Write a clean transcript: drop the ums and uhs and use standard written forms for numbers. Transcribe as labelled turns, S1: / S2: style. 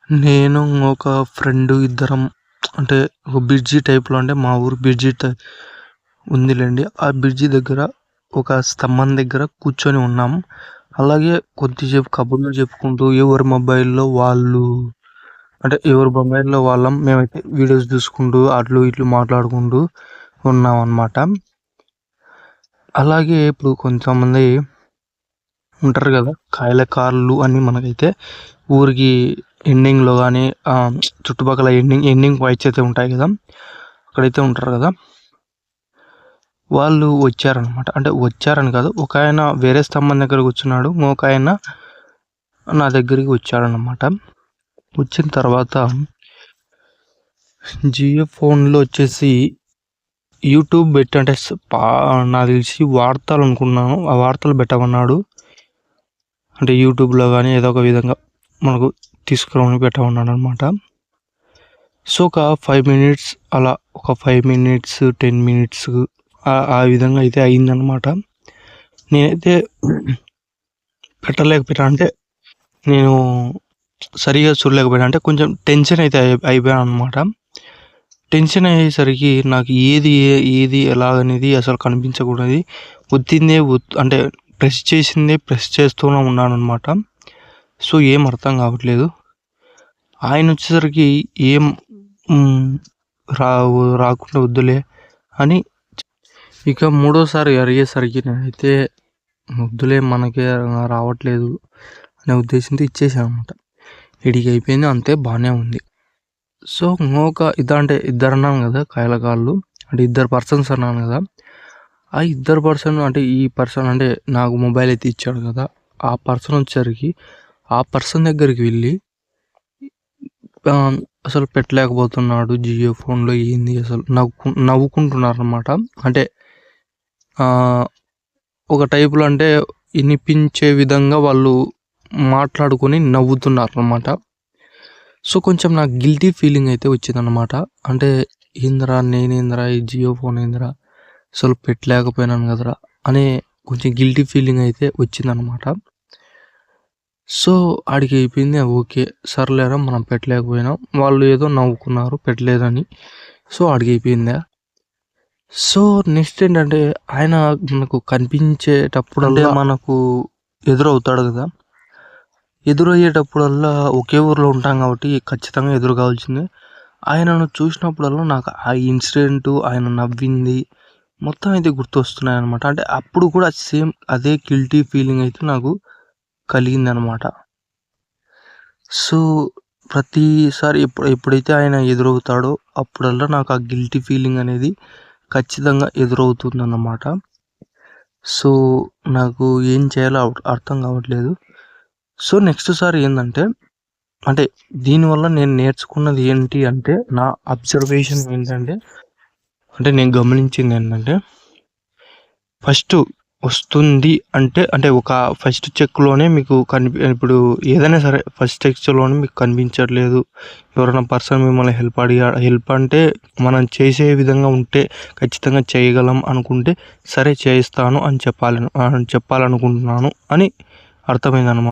S1: నేను ఒక ఫ్రెండ్ ఇద్దరం అంటే ఒక బ్రిడ్జి టైప్‌లో అంటే మా ఊరు బ్రిడ్జి ఉందిలెండి. ఆ బ్రిడ్జి దగ్గర ఒక స్తంభం దగ్గర కూర్చొని ఉన్నాం. అలాగే కొద్దిసేపు కబుర్లు చెప్పుకుంటూ ఎవరి మొబైల్‌లో వాళ్ళు అంటే ఎవరి మొబైల్‌లో వాళ్ళం మేమైతే వీడియోస్ చూసుకుంటూ అట్లు ఇట్లు మాట్లాడుకుంటూ ఉన్నామన్నమాట. అలాగే ఇప్పుడు కొంతమంది ఉంటారు కదా! కాయలకారులు అని మనకైతే ఊరికి ఎండింగ్‌లో గాని చుట్టుపక్కల ఎండింగ్ పాయింట్స్ అయితే ఉంటాయి కదా! అక్కడైతే ఉంటారు కదా! వాళ్ళు వచ్చారనమాట. అంటే వచ్చారని కాదు. ఒకాయన వేరే స్తంభం దగ్గర కూర్చున్నాడు. ఇంకొకాయన నా దగ్గరికి వచ్చాడనమాట. వచ్చిన తర్వాత జియో ఫోన్‌లో వచ్చేసి యూట్యూబ్ పెట్టి అంటే నాకు తెలిసి వార్తలనుకున్నాను. ఆ వార్తలు పెట్టమన్నాడు. అంటే యూట్యూబ్‌లో గాని ఏదో ఒక విధంగా మనకు తీసుకొని పెట్టమన్నాడనమాట. సో, ఒక 5 మినిట్స్ అలా ఒక 5 మినిట్స్, 10 మినిట్స్ ఆ విధంగా అయితే అయిందనమాట. నేనైతే పెట్టలేకపోయాను. అంటే నేను సరిగ్గా చూడలేకపోయాను. అంటే కొంచెం టెన్షన్ అయితే అయిపోయాననమాట. టెన్షన్ అయ్యేసరికి నాకు ఏది ఎలాగనేది అసలు కనిపించకూడదు. ఒత్తిందే అంటే ప్రెస్ చేసిందే ప్రెస్ చేస్తూనే ఉన్నాననమాట. సో, ఏం అర్థం కావట్లేదు. ఆయనొచ్చేసరికి ఏం రాకుండా వద్దులే అని ఇక మూడోసారి అడిగేసరికి నేనైతే వద్దులే మనకే రావట్లేదు అనే ఉద్దేశంతో ఇచ్చేసాననమాట. అయిపోయింది అంతే బాగానే ఉంది. సో, అంటే ఇద్దరన్నాను కదా కాయలకాళ్ళు. అంటే ఇద్దరు పర్సన్స్ అన్నాను కదా! ఆ ఇద్దరు పర్సన్ అంటే ఈ పర్సన్ అంటే నాకు మొబైల్ అయితే ఇచ్చాడు కదా! ఆ పర్సన్ వచ్చేసరికి ఆ పర్సన్ దగ్గరికి వెళ్ళి అసలు పెట్టలేకపోతున్నాడు జియో ఫోన్‌లో ఏంది అసలు నవ్వుకుంటున్నారనమాట. అంటే ఒక టైప్‌లో అంటే వినిపించే విధంగా వాళ్ళు మాట్లాడుకొని నవ్వుతున్నారనమాట. సో, కొంచెం నాకు గిల్టీ ఫీలింగ్ అయితే వచ్చిందనమాట. అంటే ఏందిరా నేనేందిరా ఈ జియో ఫోన్ ఏందిరా అసలు పెట్టలేకపోయినాను కదరా అనే కొంచెం గిల్టీ ఫీలింగ్ అయితే వచ్చిందనమాట. సో, ఆడికి అయిపోయింది. ఓకే. సర్లేరా మనం పెట్టలేకపోయినాం. వాళ్ళు ఏదో నవ్వుకున్నారు పెట్టలేదని. సో, ఆడికి అయిపోయిందా. సో, నెక్స్ట్ ఏంటంటే ఆయన మనకు కనిపించేటప్పుడల్లా మనకు ఎదురవుతాడు కదా! ఎదురయ్యేటప్పుడల్లా ఒకే ఊర్లో ఉంటాం కాబట్టి ఖచ్చితంగా ఎదురు కావాల్సిందే. ఆయనను చూసినప్పుడల్లా నాకు ఆ ఇన్సిడెంటు, ఆయన నవ్వింది మొత్తం అయితే గుర్తొస్తున్నాయన్నమాట. అంటే అప్పుడు కూడా సేమ్ అదే గిల్టీ ఫీలింగ్ అయితే నాకు కలిగిందనమాట. సో, ప్రతిసారి ఎప్పుడైతే ఆయన ఎదురవుతాడో అప్పుడల్లా నాకు ఆ గిల్టీ ఫీలింగ్ అనేది ఖచ్చితంగా ఎదురవుతుందన్నమాట. సో, నాకు ఏం చేయాలో అర్థం కావట్లేదు. సో, నెక్స్ట్ సారి ఏందంటే అంటే దీనివల్ల నేను నేర్చుకున్నది ఏంటి అంటే నా అబ్జర్వేషన్ ఏంటంటే అంటే నేను గమనించిందేంటంటే ఫస్టు వస్తుంది అంటే ఒక ఫస్ట్ చెక్‌లోనే మీకు ఇప్పుడు ఏదైనా సరే ఫస్ట్ చెక్‌లోనే మీకు కనిపించట్లేదు. ఎవరైనా పర్సన్ మిమ్మల్ని హెల్ప్ అంటే మనం చేసే విధంగా ఉంటే ఖచ్చితంగా చేయగలం అనుకుంటే సరే చేస్తాను అని చెప్పాలనుకుంటున్నాను అని అర్థమైందనమాట.